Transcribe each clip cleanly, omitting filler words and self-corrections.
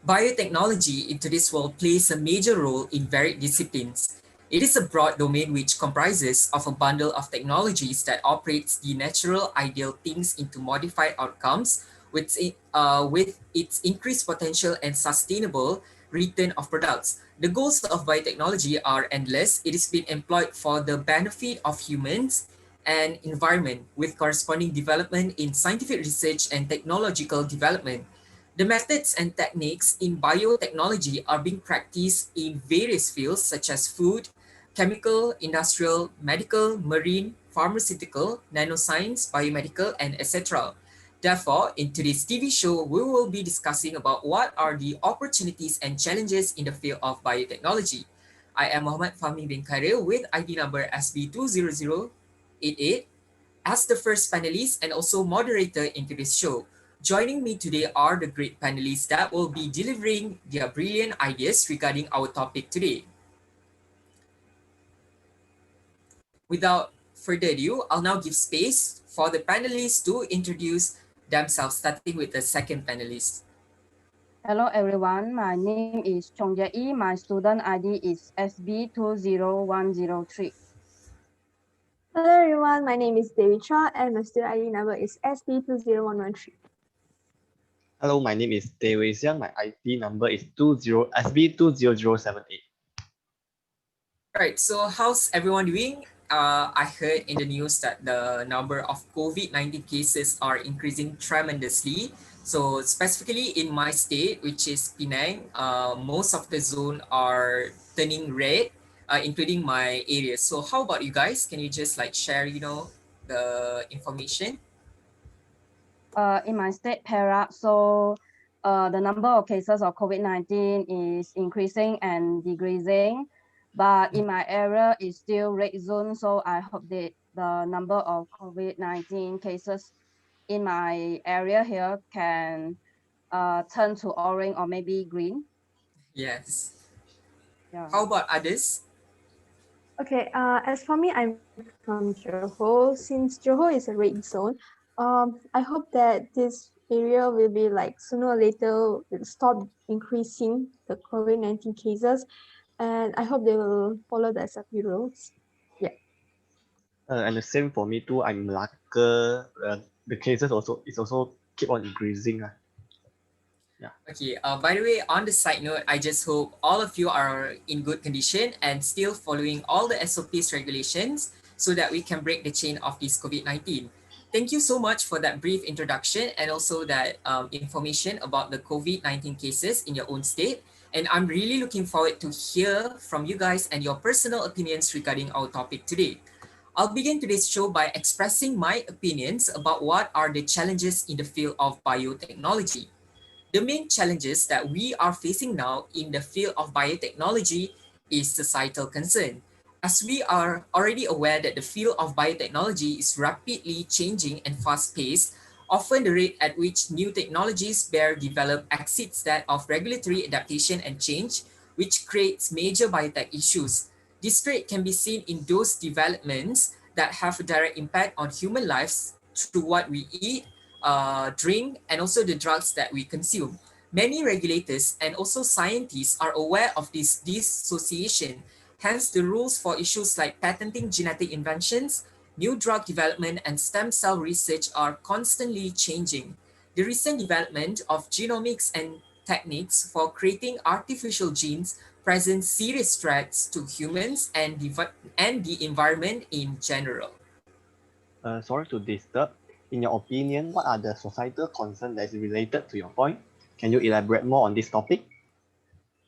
Biotechnology in today's world plays a major role in varied disciplines. It is a broad domain which comprises of a bundle of technologies that operates the natural ideal things into modified outcomes with its increased potential and sustainable return of products. The goals of biotechnology are endless. It is being employed for the benefit of humans and environment with corresponding development in scientific research and technological development. The methods and techniques in biotechnology are being practiced in various fields such as food, chemical, industrial, medical, marine, pharmaceutical, nanoscience, biomedical, and etc. Therefore, in today's TV show, we will be discussing about what are the opportunities and challenges in the field of biotechnology. I am Muhammad Fahmi bin KHAIRIL with ID number SB20088 as the first panelist and also moderator in today's show. Joining me today are the great panelists that will be delivering their brilliant ideas regarding our topic today. Without further ado, I'll now give space for the panelists to introduce themselves, starting with the second panelist. Hello everyone, my name is Chong. My student ID is SB20103. Hello everyone, my name is DEVITHERA and my student ID number is SB20113. Hello, my name is XIANG. My ID number is SB20078. Alright, so how's everyone doing? I heard in the news that the number of COVID-19 cases are increasing tremendously. So specifically in my state, which is Penang, most of the zone are turning red, including my area. So how about you guys? Can you just like share, the information? In my state, Perak, the number of cases of COVID-19 is increasing and decreasing. But in my area, it's still red zone. So I hope that the number of COVID-19 cases in my area here can turn to orange or maybe green. Yes. Yeah. How about others? Okay, as for me, I'm from Johor. Since Johor is a red zone, I hope that this area will be like sooner or later will stop increasing the COVID-19 cases, and I hope they will follow the SFP rules. Yeah. And the same for me too. I'm Malacca. The cases also keep on increasing. Yeah. Okay, by the way, on the side note, I just hope all of you are in good condition and still following all the SOPs regulations so that we can break the chain of this COVID-19. Thank you so much for that brief introduction and also that information about the COVID-19 cases in your own state. And I'm really looking forward to hear from you guys and your personal opinions regarding our topic today. I'll begin today's show by expressing my opinions about what are the challenges in the field of biotechnology. The main challenges that we are facing now in the field of biotechnology is societal concern. As we are already aware that the field of biotechnology is rapidly changing and fast-paced, often the rate at which new technologies bear develop exceeds that of regulatory adaptation and change, which creates major biotech issues. This rate can be seen in those developments that have a direct impact on human lives through what we eat, drink, and also the drugs that we consume. Many regulators and also scientists are aware of this dissociation. Hence, the rules for issues like patenting genetic inventions, new drug development, and stem cell research are constantly changing. The recent development of genomics and techniques for creating artificial genes present serious threats to humans and the environment in general. Sorry to disturb. In your opinion, what are the societal concerns that is related to your point? Can you elaborate more on this topic?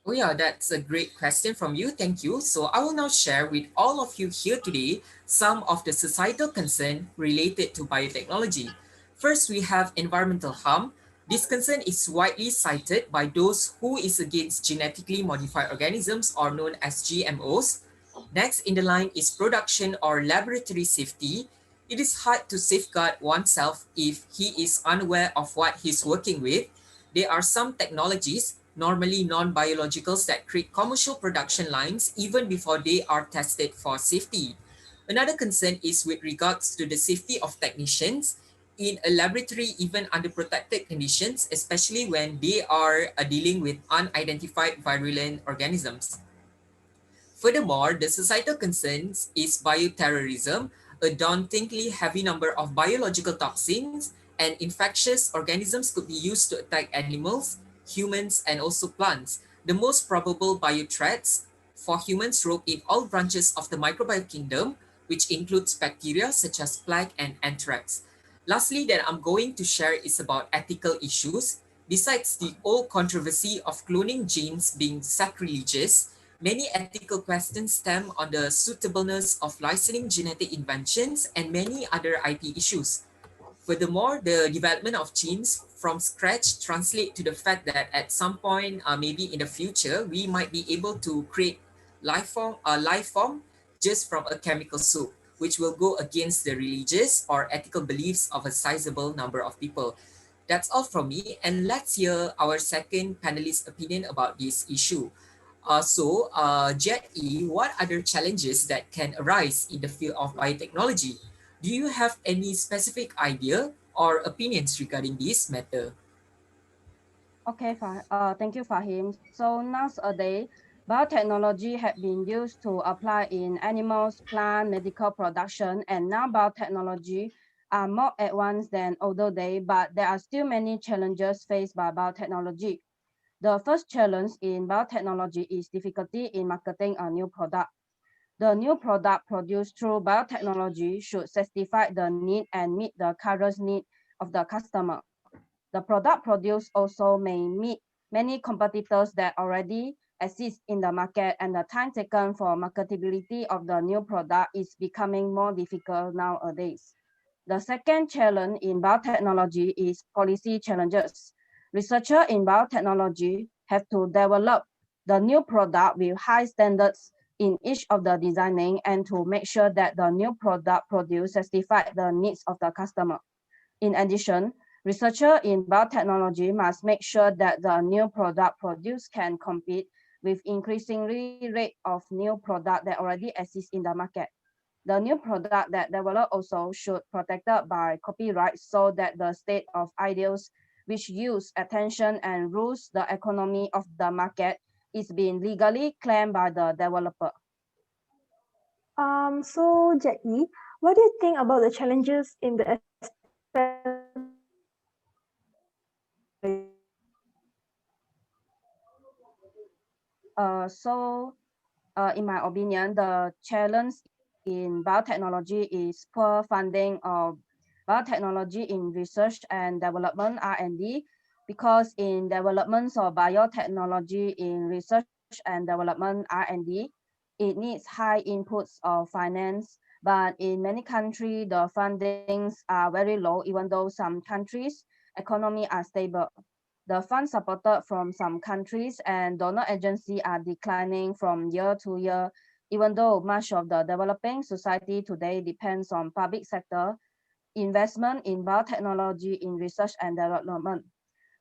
Oh yeah, that's a great question from you. Thank you. So I will now share with all of you here today some of the societal concern related to biotechnology. First, we have environmental harm. This concern is widely cited by those who is against genetically modified organisms or known as GMOs. Next in the line is production or laboratory safety. It is hard to safeguard oneself if he is unaware of what he's working with. There are some technologies, normally non-biologicals, that create commercial production lines even before they are tested for safety. Another concern is with regards to the safety of technicians. in a laboratory even under protected conditions, especially when they are dealing with unidentified virulent organisms. Furthermore, the societal concerns is bioterrorism, a dauntingly heavy number of biological toxins and infectious organisms could be used to attack animals, humans, and also plants. The most probable biothreats for humans rope in all branches of the microbiome kingdom, which includes bacteria such as plague and anthrax. Lastly, that I'm going to share is about ethical issues. Besides the old controversy of cloning genes being sacrilegious, many ethical questions stem on the suitableness of licensing genetic inventions and many other IP issues. Furthermore, the development of genes from scratch translate to the fact that at some point, maybe in the future, we might be able to create a life form just from a chemical soup, which will go against the religious or ethical beliefs of a sizable number of people. That's all from me, and let's hear our second panelist's opinion about this issue. Jet E, what other challenges that can arise in the field of biotechnology? Do you have any specific idea or opinions regarding this matter? Okay, thank you, Fahim. So nowadays, biotechnology have been used to apply in animals, plant, medical production, and now biotechnology are more advanced than older days, but there are still many challenges faced by biotechnology. The first challenge in biotechnology is difficulty in marketing a new product. The new product produced through biotechnology should satisfy the need and meet the current need of the customer. The product produced also may meet many competitors that already exist in the market, and the time taken for marketability of the new product is becoming more difficult nowadays. The second challenge in biotechnology is policy challenges. Researchers in biotechnology have to develop the new product with high standards in each of the designing and to make sure that the new product produced satisfy the needs of the customer. In addition, researchers in biotechnology must make sure that the new product produced can compete with increasingly rate of new product that already exist in the market. The new product that develop also should protected by copyright so that the state of ideas which use attention and rules the economy of the market is being legally claimed by the developer. So Jackie, what do you think about the challenges in the aspect of In my opinion, the challenge in biotechnology is poor funding of biotechnology in research and development (R&D), because in developments of biotechnology in research and development (R&D), it needs high inputs of finance. But in many countries, the fundings are very low, even though some countries' economy are stable. The funds supported from some countries and donor agencies are declining from year to year, even though much of the developing society today depends on public sector investment in biotechnology in research and development.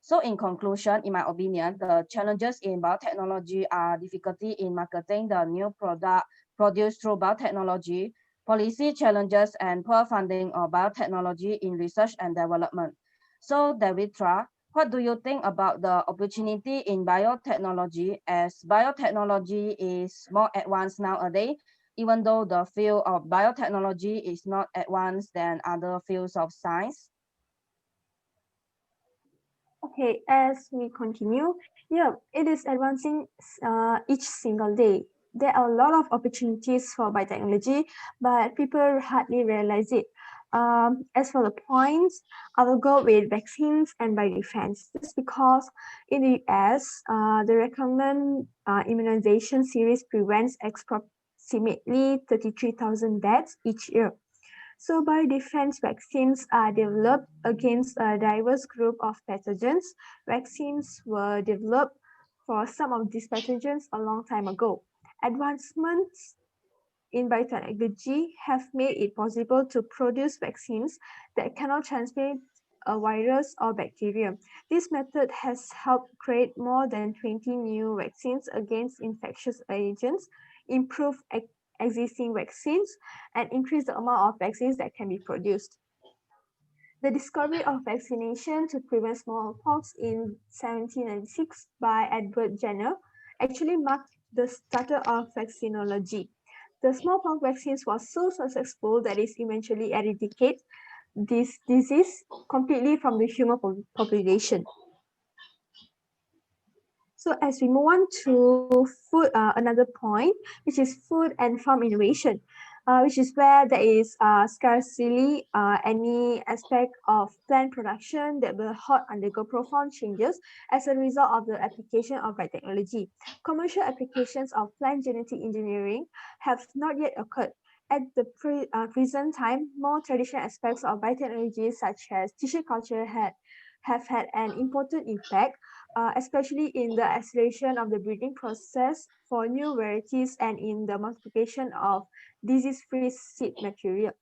So in conclusion, in my opinion, the challenges in biotechnology are difficulty in marketing the new product produced through biotechnology, policy challenges, and poor funding of biotechnology in research and development. So Devitra, what do you think about the opportunity in biotechnology, as biotechnology is more advanced nowadays, even though the field of biotechnology is not advanced than other fields of science? Okay, as we continue, yeah, it is advancing each single day. There are a lot of opportunities for biotechnology, but people hardly realize it. As for the points, I will go with vaccines and biodefense. This because in the US, the recommended immunization series prevents approximately 33,000 deaths each year. So biodefense vaccines are developed against a diverse group of pathogens. Vaccines were developed for some of these pathogens a long time ago. Advancements in biotechnology have made it possible to produce vaccines that cannot transmit a virus or bacteria. This method has helped create more than 20 new vaccines against infectious agents, improve existing vaccines, and increase the amount of vaccines that can be produced. The discovery of vaccination to prevent smallpox in 1796 by Edward Jenner actually marked the start of vaccinology. The smallpox vaccines was so successful that it eventually eradicated this disease completely from the human population. So as we move on to food, another point, which is food and farm innovation, which is where there is scarcely any aspect of plant production that will undergo profound changes as a result of the application of biotechnology. Commercial applications of plant genetic engineering have not yet occurred. At the present time, more traditional aspects of biotechnology, such as tissue culture, have had an important impact, especially in the acceleration of the breeding process for new varieties and in the multiplication of disease-free seed material.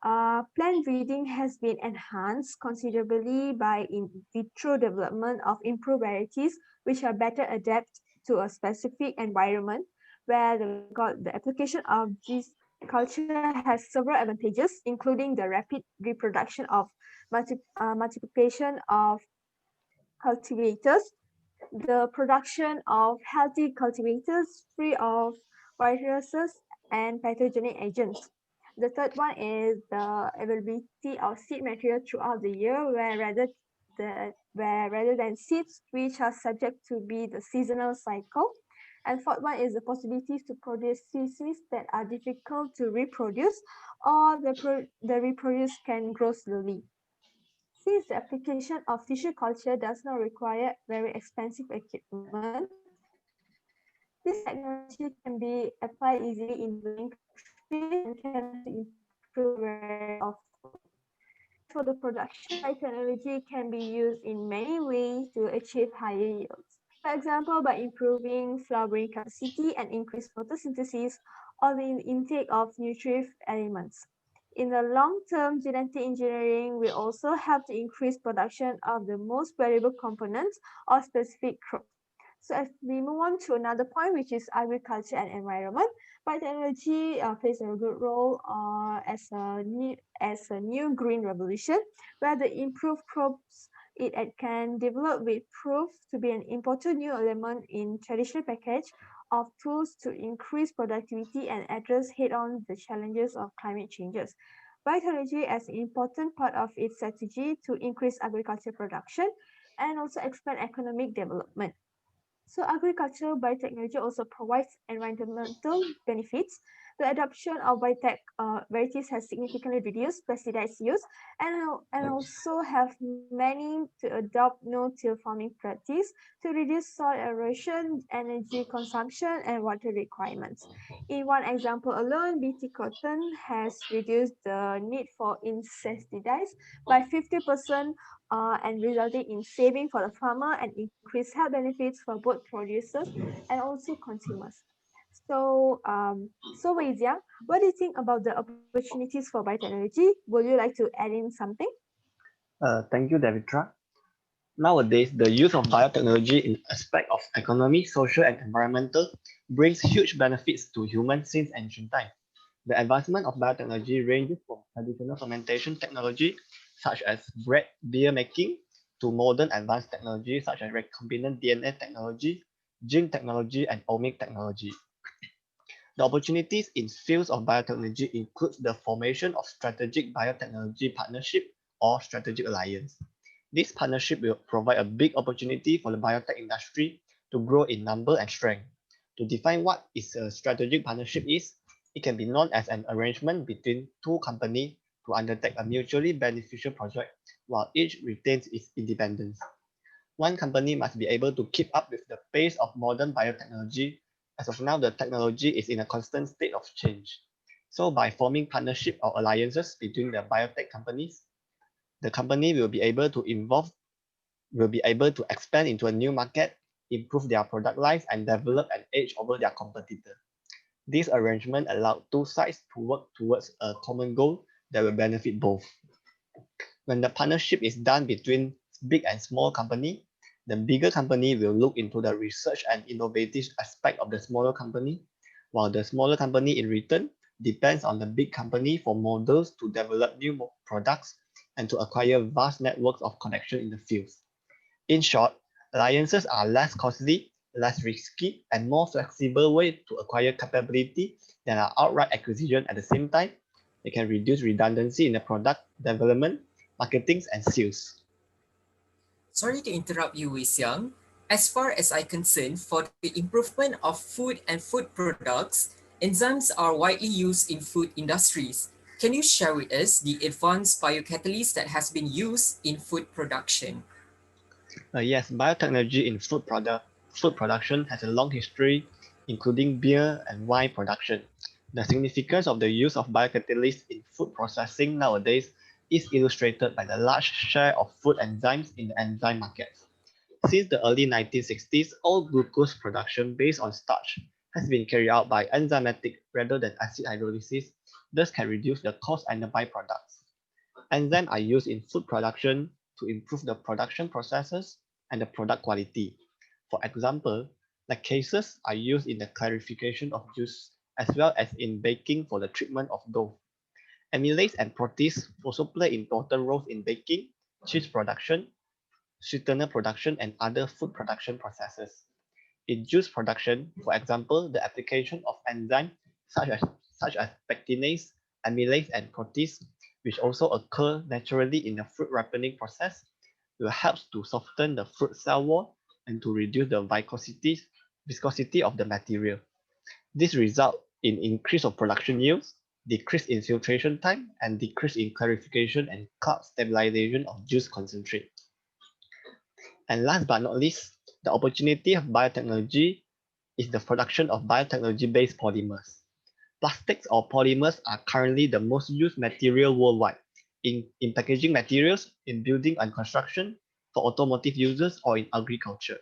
Plant breeding has been enhanced considerably by in vitro development of improved varieties which are better adapted to a specific environment, where the application of this culture has several advantages, including the rapid reproduction of multiplication of cultivators, the production of healthy cultivators free of viruses and pathogenic agents. The third one is the availability of seed material throughout the year, where rather than seeds which are subject to be the seasonal cycle. And fourth one is the possibilities to produce species that are difficult to reproduce, or the reproduce can grow slowly. Since the application of tissue culture does not require very expensive equipment, this technology can be applied easily in growing countries and can help to improve variety of food. As for the production, biotechnology can be used in many ways to achieve higher yields. For example, by improving flowering capacity and increased photosynthesis, or the intake of nutritive elements. In the long term, genetic engineering will also help to increase production of the most valuable components or specific crops. So as we move on to another point, which is agriculture and environment, biotechnology plays a good role as a new green revolution, where the improved crops it can develop will prove to be an important new element in traditional package of tools to increase productivity and address head-on the challenges of climate changes. Biotechnology as an important part of its strategy to increase agriculture production and also expand economic development. So agricultural biotechnology also provides environmental benefits. The adoption of biotech varieties has significantly reduced pesticide use, and also have many to adopt no-till farming practice to reduce soil erosion, energy consumption, and water requirements. In one example alone, BT cotton has reduced the need for insecticides by 50%, and resulting in saving for the farmer and increased health benefits for both producers and also consumers. So Weizia, what do you think about the opportunities for biotechnology? Would you like to add in something? Thank you, Devitra. Nowadays, the use of biotechnology in aspect of economy, social, and environmental brings huge benefits to humans since ancient times. The advancement of biotechnology ranges from traditional fermentation technology, such as bread, beer making, to modern advanced technology such as recombinant DNA technology, gene technology, and omic technology. The opportunities in fields of biotechnology includes the formation of strategic biotechnology partnership or strategic alliance. This partnership will provide a big opportunity for the biotech industry to grow in number and strength. To define what is a strategic partnership is, it can be known as an arrangement between two companies to undertake a mutually beneficial project while each retains its independence. One company must be able to keep up with the pace of modern biotechnology. As of now, the technology is in a constant state of change. So by forming partnership or alliances between the biotech companies, the company will be able to expand into a new market, improve their product lines, and develop an edge over their competitor. This arrangement allowed two sides to work towards a common goal that will benefit both. When the partnership is done between big and small company, the bigger company will look into the research and innovative aspect of the smaller company, while the smaller company in return depends on the big company for models to develop new products and to acquire vast networks of connection in the fields. In short, alliances are less costly, less risky, and more flexible way to acquire capability than an outright acquisition. At the same time, they can reduce redundancy in the product development, marketing, and sales. Sorry to interrupt you, Wei Xiang. As far as I concerned, for the improvement of food and food products, enzymes are widely used in food industries. Can you share with us the advanced biocatalyst that has been used in food production? Yes, biotechnology in food production has a long history, including beer and wine production. The significance of the use of biocatalysts in food processing nowadays is illustrated by the large share of food enzymes in the enzyme markets. Since the early 1960s, all glucose production based on starch has been carried out by enzymatic rather than acid hydrolysis, thus can reduce the cost and the byproducts. Enzymes are used in food production to improve the production processes and the product quality. For example, lacases are used in the clarification of juice as well as in baking for the treatment of dough. Amylase and protease also play important roles in baking, cheese production, sweetener production, and other food production processes. In juice production, for example, the application of enzymes such as pectinase, amylase, and protease, which also occur naturally in the fruit ripening process, will help to soften the fruit cell wall and to reduce the viscosity of the material. This results in increase of production yields, decrease in filtration time, and decrease in clarification and cloud stabilization of juice concentrate. And last but not least, the opportunity of biotechnology is the production of biotechnology-based polymers. Plastics or polymers are currently the most used material worldwide in packaging materials, in building and construction, for automotive users, or in agriculture.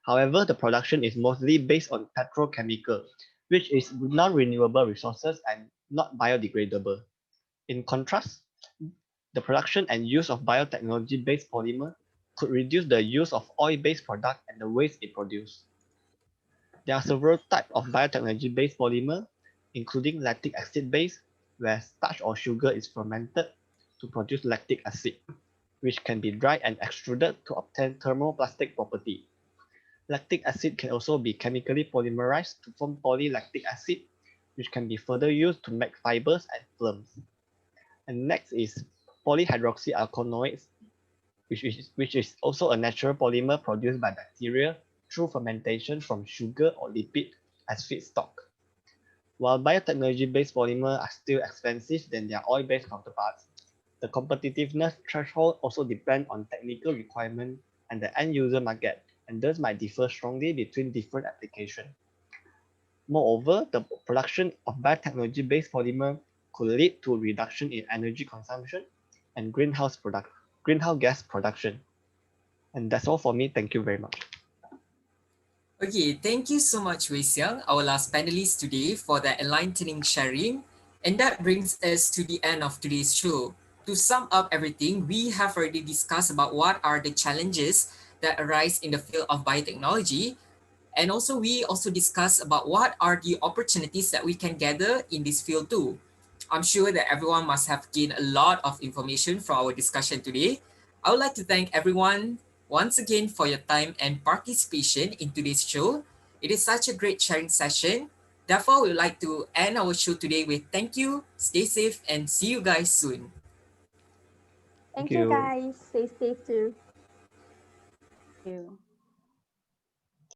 However, the production is mostly based on petrochemical, which is non-renewable resources and not biodegradable. In contrast, the production and use of biotechnology-based polymer could reduce the use of oil-based product and the waste it produces. There are several types of biotechnology-based polymer, including lactic acid-based, where starch or sugar is fermented to produce lactic acid, which can be dried and extruded to obtain thermoplastic property. Lactic acid can also be chemically polymerized to form polylactic acid, which can be further used to make fibers and films. And next is polyhydroxyalkanoates, which is also a natural polymer produced by bacteria through fermentation from sugar or lipid as feedstock. While biotechnology-based polymers are still expensive than their oil-based counterparts, the competitiveness threshold also depends on technical requirement and the end-user market, and thus might differ strongly between different applications. Moreover, the production of biotechnology-based polymer could lead to a reduction in energy consumption and greenhouse gas production. And that's all for me. Thank you very much. Okay, thank you so much, Wei Xiang, our last panelist today, for the enlightening sharing. And that brings us to the end of today's show. To sum up everything, we have already discussed about what are the challenges that arise in the field of biotechnology. And also, we also discussed about what are the opportunities that we can gather in this field too. I'm sure that everyone must have gained a lot of information from our discussion today. I would like to thank everyone once again for your time and participation in today's show. It is such a great sharing session. Therefore, we would like to end our show today with thank you, stay safe, and see you guys soon. Thank Thank you you. guys. Stay safe too. You.